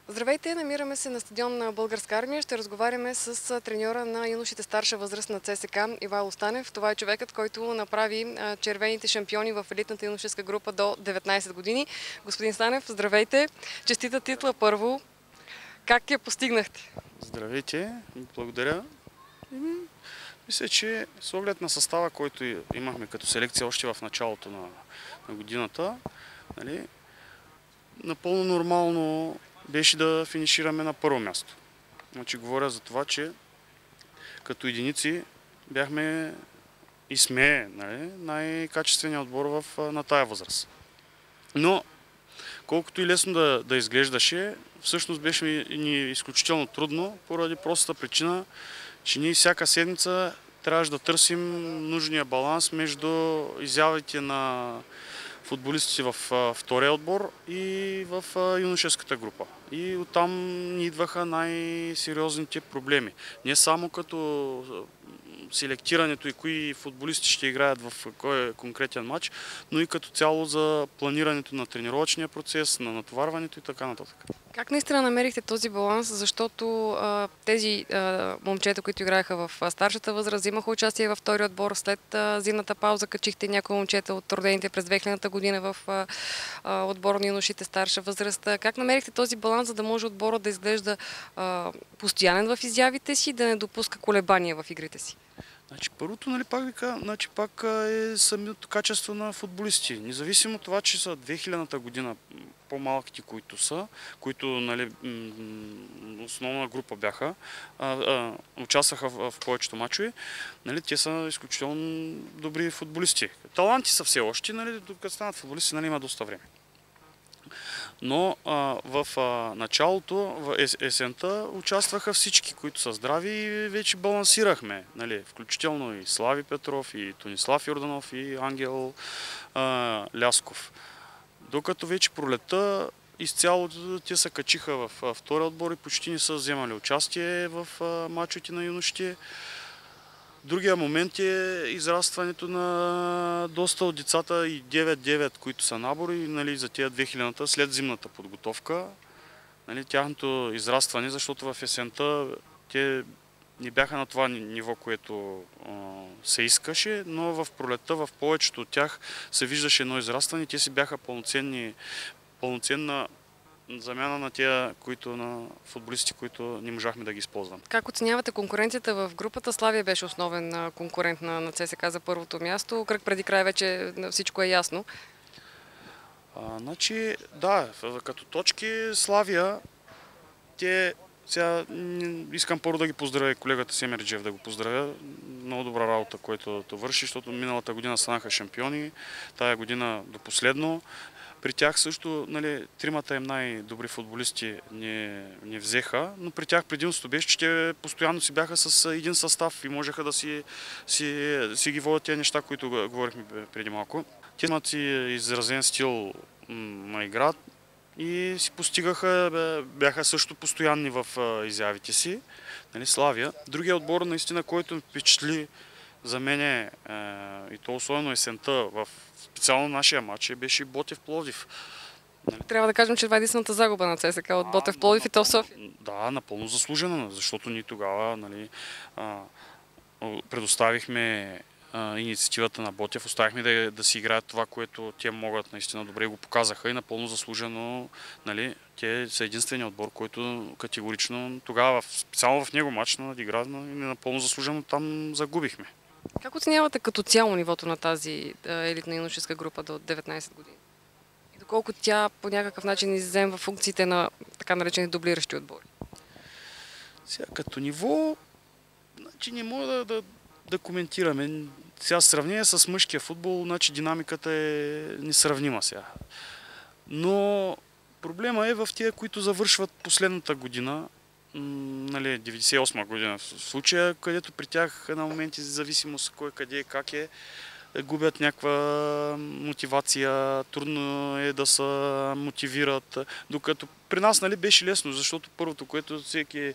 Здравейте, намираме се на стадион на Българска армия. Ще разговаряме с треньора на юношите старша възраст на ЦСКА Ивайло Станев. Това е човекът, който направи червените шампиони в елитната юношеска група до 19 години. Господин Станев, здравейте! Честита титла първо. Как я постигнахте? Здравейте, благодаря. Мисля, че с оглед на състава, който имахме като селекция още в началото на годината, нали, напълно нормално беше да финишираме на първо място. Значи говоря за това, че като единици бяхме и сме, нали, най-качественият отбор на тая възраст. Но колкото и лесно да изглеждаше, всъщност беше ни изключително трудно, поради простата причина, че ние всяка седмица трябваше да търсим нужния баланс между изявите на футболистите в втория отбор и в юношеската група. И оттам ни идваха най-сериозните проблеми. Не само като селектирането и кои футболисти ще играят в кой конкретен матч, но и като цяло за планирането на тренировъчния процес, на натоварването и така нататък. Как наистина намерихте този баланс, защото тези момчета, които играеха в старшата възраст, взимаха участие във втори отбор, след зимната пауза качихте някои момчета от родените през 2000 година в отбор на юношите старша възраст. Как намерихте този баланс, за да може отборът да изглежда постоянен в изявите си, да не допуска колебания в игрите си? Значи, първото, нали, пак е самото качество на футболисти. Независимо от това, че са 2000-та година по-малките, които нали, основна група бяха, участваха в повечето мачове, нали, те са изключително добри футболисти. Таланти са все още, нали, докато станат футболисти, нали, има доста време. Но в началото, в есента, участваха всички, които са здрави и вече балансирахме. Нали, включително и Слави Петров, и Тонислав Йорданов, и Ангел Лясков. Докато вече пролетта, изцяло те се качиха в втория отбор и почти не са вземали участие в мачовете на юношите. Другия момент е израстването на доста от децата и 9-9, които са набори, нали, за тия 2000-та след зимната подготовка. Нали, тяхното израстване, защото в есента те не бяха на това ниво, което се искаше, но в пролетта в повечето от тях се виждаше едно израстване. Те си бяха пълноценна замяна на тия, на футболисти, които не можахме да ги използваме. Как оценявате конкуренцията в групата? Славия беше основен конкурент на ЦСКА за първото място. Кръг преди край вече всичко е ясно. Значи, да, като точки Славия, сега искам първо да ги поздравя колегата Семерджиев, да го поздравя. Много добра работа, която върши, защото миналата година станаха шампиони, тая година до последно. При тях също, нали, тримата им най-добри футболисти не взеха, но при тях предимството беше, че те постоянно си бяха с един състав и можеха да си ги водят тези неща, които говорихме преди малко. Те имат си изразен стил на игра и си бяха също постоянни в изявите си, нали, Славия. Другия отбор, наистина, който ме впечатли за мен и то особено есента в специално нашия матч беше Ботев Пловдив. Трябва да кажем, че това е единствената загуба на ЦСКА от Ботев Пловдив и то в София. Да, напълно заслужена, защото ние тогава, нали, предоставихме инициативата на Ботев, оставихме да си играят това, което те могат, наистина добре го показаха и напълно заслужено, нали, те са единственият отбор, който категорично тогава, специално в него матч надигра и напълно заслужено там загубихме. Как оценявате като цяло нивото на тази елитна юношеска група до 19 години? И доколко тя по някакъв начин изземва функциите на така наречени дублиращи отбори? Сега като ниво, значи не мога да коментираме. Сега сравнение с мъжкия футбол, значи динамиката е несравнима сега. Но проблема е в тия, които завършват последната година, нали, 98 година в случая, където при тях на моменти зависимост кой къде и как губят някаква мотивация, трудно е да се мотивират, докато при нас, нали, беше лесно, защото първото, което всеки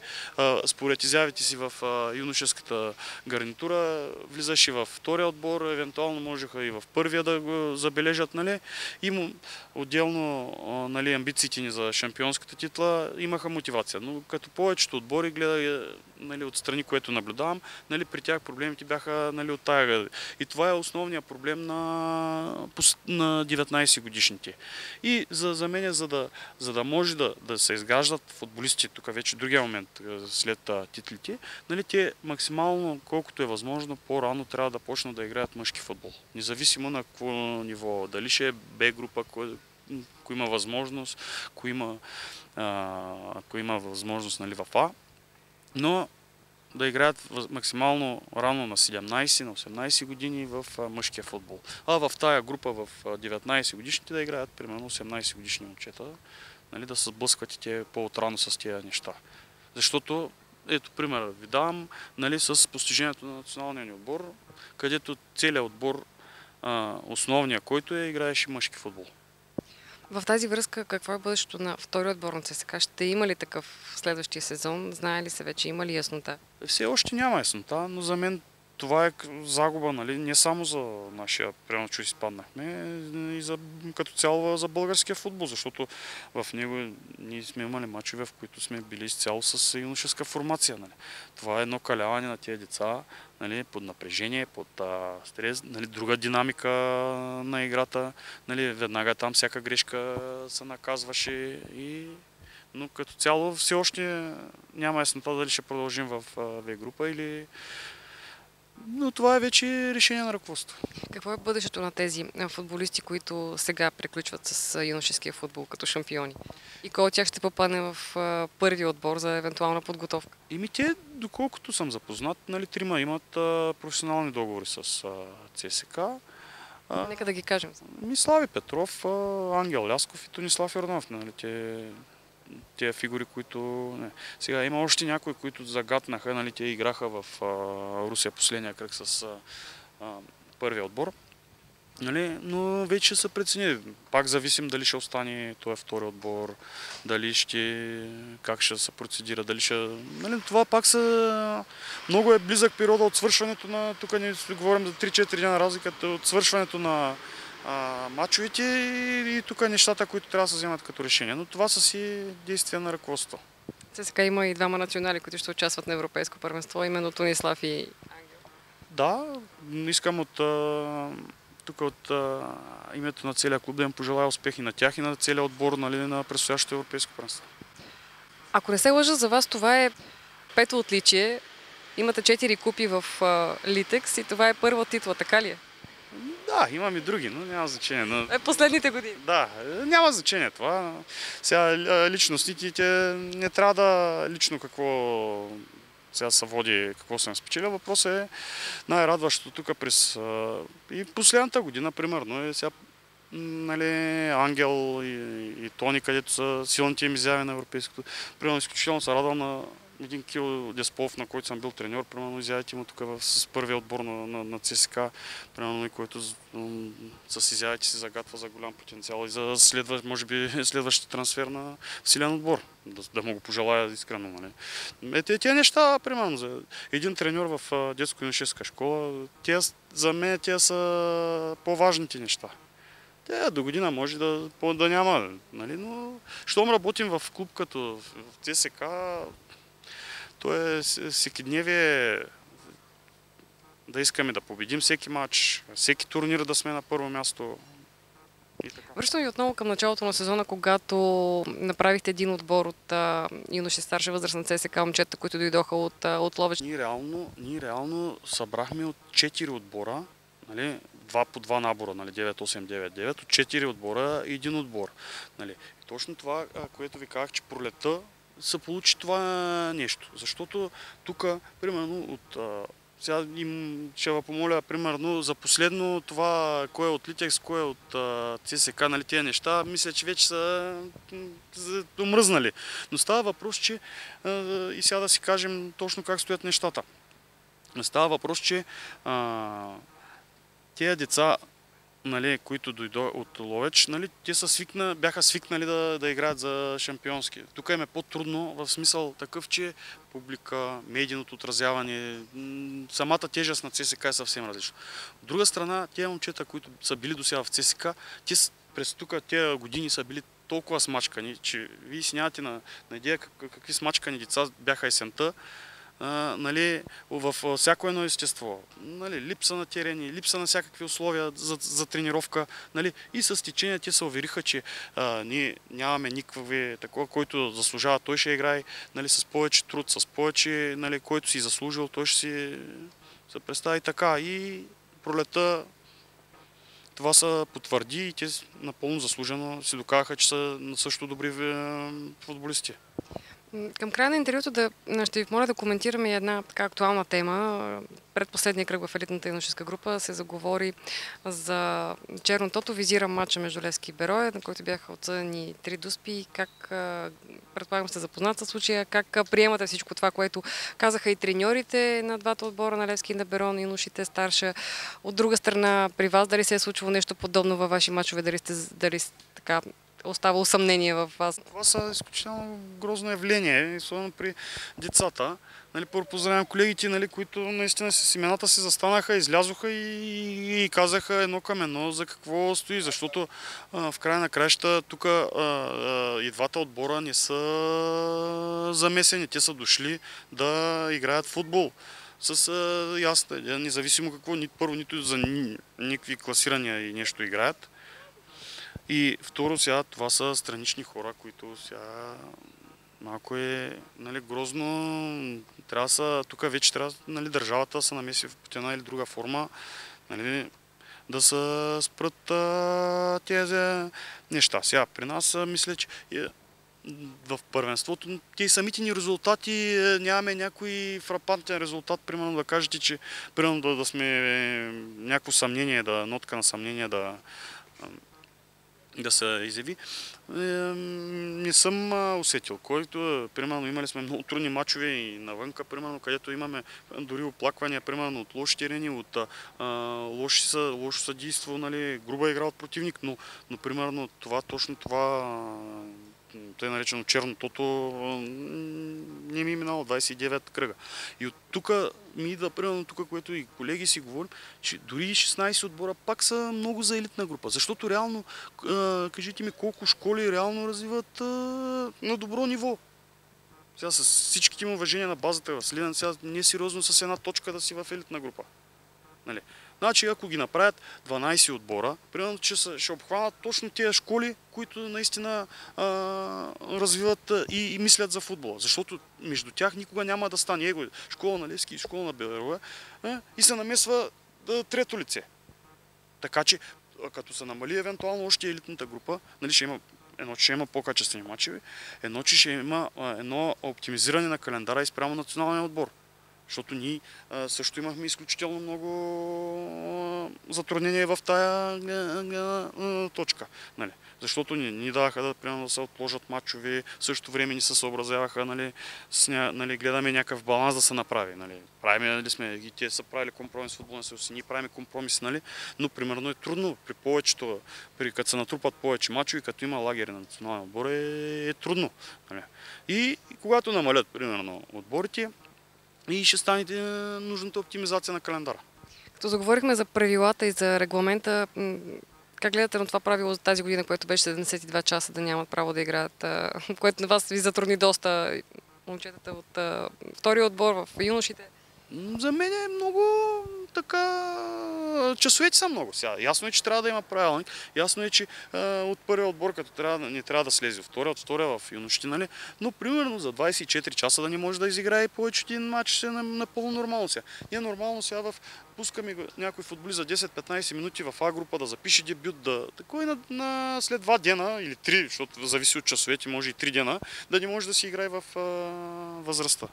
според изявите си в юношеската гарнитура, влизаше във втория отбор, евентуално можеха и в първия да го забележат, нали. И отделно, нали, амбициите ни за шампионската титла имаха мотивация. Но като повечето отбори гледа, нали, от страни, което наблюдавам, нали, при тях проблемите бяха, нали, от тая. И това е основният проблем на 19 годишните. И за мен, за да може да се изграждат футболисти, тук вече другия момент след титлите, нали, те максимално, колкото е възможно, по-рано трябва да почнат да играят мъжки футбол. Независимо на какво ниво. Дали ще е Б група, кой има възможност, кой има възможност, нали, в А. Но да играят максимално рано на 17, на 18 години в мъжкия футбол. А в тая група в 19 годишните да играят примерно 18 годишни момчета, нали, да се сблъскват и те по-отрано с тези неща. Защото, ето пример ви давам, нали, с постижението на националния ни отбор, където целият отбор, основния, който играеше мъжки футбол. В тази връзка, какво е бъдещето на втори отбор на ЦСКА? Ще има ли такъв следващия сезон? Знае ли се вече? Има ли яснота? Все още няма яснота, но за мен това е загуба, нали, не само за нашия приема, че изпаднахме, и като цяло за българския футбол, защото в него ние сме имали мачове, в които сме били изцяло с юношеска формация. Нали. Това е едно каляване на тези деца, нали, под напрежение, под стрес, нали, друга динамика на играта. Нали, веднага там всяка грешка се наказваше, но като цяло все още няма яснота дали ще продължим в В група или... Но това е вече решение на ръководството. Какво е бъдещето на тези футболисти, които сега приключват с юношеския футбол като шампиони? И кой от тях ще попадне в първи отбор за евентуална подготовка? Те, доколкото съм запознат, нали, трима имат професионални договори с ЦСКА. Нека да ги кажем. Слави Петров, Ангел Лясков и Тонислав Йорданов. Нали, тези фигури, които... Не. Сега има още някои, които загатнаха, нали, те играха в Русия последния кръг с първия отбор. Нали, но вече са прецени. Пак зависим дали ще остане този втори отбор, дали как ще се процедира, дали ще... Нали, това пак много е близък периода от свършването на... Тук не говорим за 3-4 дена разликата от свършването на мачовете и тук нещата, които трябва да се вземат като решение. Но това са си действия на ръководство. Сега има и двама национали, които ще участват на европейско първенство, именно Тонислав и Ангел. Да, искам тук от името на целия клуб да им пожелая успехи на тях и на целия отбор, нали, на предстоящото европейско първенство. Ако не се лъжа, за вас това е пето отличие. Имате 4 купи в Литекс и това е първа титла, така ли е? Да, имам и други, но няма значение. Последните години. Да, няма значение това. Сега личностите не трябва да лично какво сега се води, какво съм спечелил. Въпросът е най-радващото тук през и последната година, примерно, е сега, нали, Ангел и Тони, където са силните им изяви на европейското. Примерно, изключително се радвам на един Кил Десполов, на който съм бил треньор, примерно изявите му тук с първия отбор на ЦСКА, примерно, който с изявите си загатва за голям потенциал и за може би следващия трансфер на силен отбор. Да му го пожелая искрено. Нали. Тези неща, примерно, за един треньор в детско-юношеска школа, за мен те са по-важните неща. До година може да няма, нали, но щом работим в клуб като в ЦСКА, то е всекидневие да искаме да победим всеки матч, всеки турнир да сме на първо място. Връщам ви отново към началото на сезона, когато направихте един отбор от юноши старша възраст на ЦСКА момчета, които дойдоха от Ловеч. Ние реално събрахме от 4 отбора, нали, 2 по 2 набора, нали, 9-8-9-9, от 4 отбора и един отбор. Нали. И точно това, което ви казах, че пролета се получи това нещо. Защото тук, примерно, сега ще ви помоля, примерно, за последно това, кой е от Литекс, кой е от ЦСКА, нали, тези неща, мисля, че вече са омръзнали. Но става въпрос, че и сега да си кажем точно как стоят нещата. Става въпрос, че тези деца нали, които дойдо от Ловеч, нали, те бяха свикнали да играят за шампионски. Тук им е по-трудно, в смисъл такъв, че публика, медийното отразяване, самата тежест на ЦСКА е съвсем различна. От друга страна, тези момчета, които са били досега в ЦСКА, през тук тези години са били толкова смачкани, че вие си нямате на идея какви смачкани деца бяха есента, нали, в всяко едно естество. Нали, липса на терени, липса на всякакви условия за тренировка. Нали, и с течение те се увериха, че ние нямаме никакви такова, който заслужава, той ще играе, нали, с повече труд, с повече, нали, който си заслужил, той ще се представи така. И пролета това се потвърди и те напълно заслужено си доказаха, че са също добри футболисти. Към края на интервюто ще ви моля да коментираме една така актуална тема. Предпоследния кръг в елитната юношеска група се заговори за черно тото. Визирам матча между Левски и Берое, на който бяха отсъдени 3 дуспи. Как, предполагам, сте запознат със случая, как приемате всичко това, което казаха и треньорите на двата отбора, на Левски и на Берон, юношите, старша. От друга страна, при вас дали се е случвало нещо подобно във ваши мачове, дали така остава съмнение в вас? Това са изключително грозно явление, особено при децата. Нали, първо поздравям колегите, нали, които наистина с имената си застанаха, излязоха и казаха едно към едно за какво стои, защото в края на краища тук и двата отбора не са замесени, те са дошли да играят футбол. С ясно, независимо какво, първо нито за никакви класирания и нещо играят. И второ, сега това са странични хора, които сега малко е, нали, грозно. Тук вече трябва, нали, държавата да се намеси в една или друга форма, нали, да се спрат тези неща. Сега при нас мисля, че в първенството тези самите ни резултати нямаме някой фрапантен резултат, примерно да кажете, че примерно да сме някакво съмнение, нотка на съмнение да се изяви. Не съм усетил, който, примерно, имали сме много трудни мачове и навънка, примерно, където имаме дори оплаквания, примерно, от лоши терени, от лошо съдийство, нали, груба игра от противник, но примерно, точно това, тъй наречено черно тото, не ми е минало 29 кръга. И от тук ми идва, примерно тук, което и колеги си говорим, че дори 16 отбора пак са много за елитна група. Защото реално, кажете ми колко школи реално развиват на добро ниво. Сега с всичките им уважения на базата в Сливен, сега не е сериозно с една точка да си в елитна група. Нали? Значи, ако ги направят 12 отбора, примерно, че ще обхванат точно тези школи, които наистина развиват и мислят за футбола. Защото между тях никога няма да стане школа на Левски и школа на Берое и се намесва трето лице. Така че, като се намали евентуално още елитната група, нали, ще има по-качествени мачове, че ще има едно оптимизиране на календара и спрямо националния отбор. Защото ние също имахме изключително много затруднения в тая точка. Нали? Защото ни даваха да се отложат матчове, в същото време ни се съобразяваха, нали, гледаме някакъв баланс да се направи. Нали? Нали, и те са правили компромис в футболния съюз, ние правим компромис, нали? Но примерно е трудно при повечето, като се натрупат повече матчове, като има лагери на националния отбор, е трудно. Нали? И когато намалят примерно отборите, и ще станете нужната оптимизация на календара. Като заговорихме за правилата и за регламента, как гледате на това правило за тази година, което беше 72 часа да нямат право да играят, което на вас ви затрудни доста момчетата от втория отбор в юношите? За мен е много така... Часовете са много сега. Ясно е, че трябва да има правилник. Ясно е, че от първия отбор, като не трябва да слезе от втория в юношите, нали? Но примерно за 24 часа да не може да изиграе повече един матч е напълно нормално сега. Ние нормално сега пускаме някой футболист за 10-15 минути в А група да запише дебют, такой след 2 дена или 3, защото зависи от часовете, може и 3 дена, да не може да си играе в възрастта.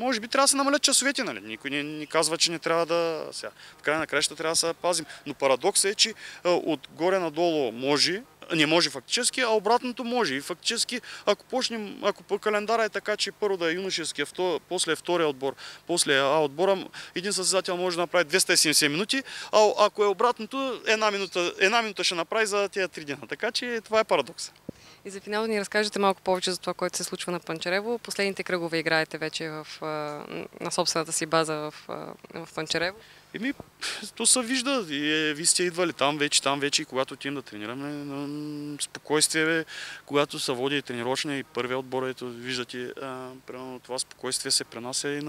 Може би трябва да се намалят часовете, нали? Никой не ни казва, че не трябва да... Сега, в края на краищата трябва да се пазим. Но парадоксът е, че отгоре надолу може, не може фактически, а обратното може. И фактически, ако по календара е така, че първо да е юношеския, после втория отбор, после А отбора, един състезател може да направи 270 минути, а ако е обратното, една минута ще направи за тези 3 дена. Така че това е парадокс. И за финал да ни разкажете малко повече за това, което се случва на Панчарево. Последните кръгове играете вече на собствената си база в Панчарево. То се вижда. Вие сте идвали там вече, и когато отидем да тренираме, спокойствие, когато се води тренировъчния и първия отбор, ето виждате, примерно това спокойствие се пренася и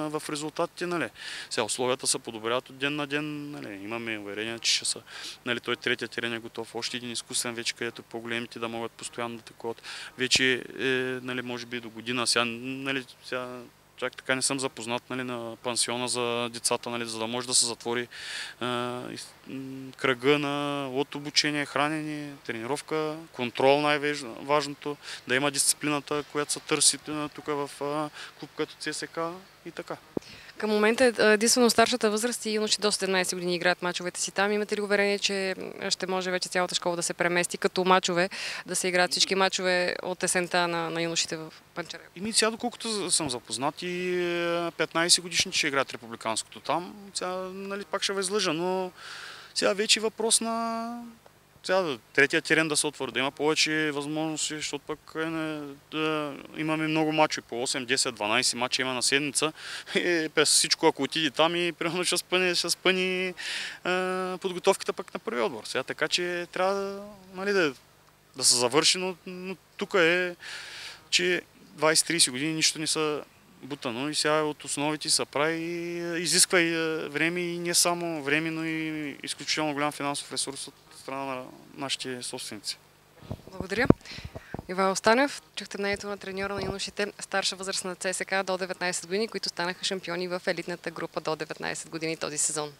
в резултатите. Нали. Сега условията се подобряват от ден на ден. Нали. Имаме уверение, че ще са. Нали, той третия терен е готов. Още един изкусен вече, където по-големите да могат постоянно да такуват. Вече нали, може би до година. Сега чак така не съм запознат, нали, на пансиона за децата, нали, за да може да се затвори кръга от обучение, хранене, тренировка, контрол най-важното, да има дисциплината, която се търси тук в клуб като ЦСК и така. Към момента единствено старшата възраст и юноши до 17 години играят мачовете си там. Имате ли уверение, че ще може вече цялата школа да се премести като мачове, да се играят всички мачове от есента на юношите в Панчарево? Сега, доколкото съм запознат, и 15 годишните ще играят републиканското там. Сега, нали, пак ще възлъжа, но сега вече въпрос на третия терен да се отвори, да има повече възможности, защото пък имаме много мачове, по 8, 10, 12 мача има на седмица. През всичко, ако отиде там, и примерно ще спъни подготовката пък на първия отбор. Сега, така че трябва, нали, да се завърши, но тук е, че 20-30 години нищо не са бутано и сега от основите се прави и изисква и време, и не само време, но и изключително голям финансов ресурс от страна на нашите собственици. Благодаря. Ивайло Станев, чухте мнението на треньора на юношите старша възраст на ЦСКА до 19 години, които станаха шампиони в елитната група до 19 години този сезон.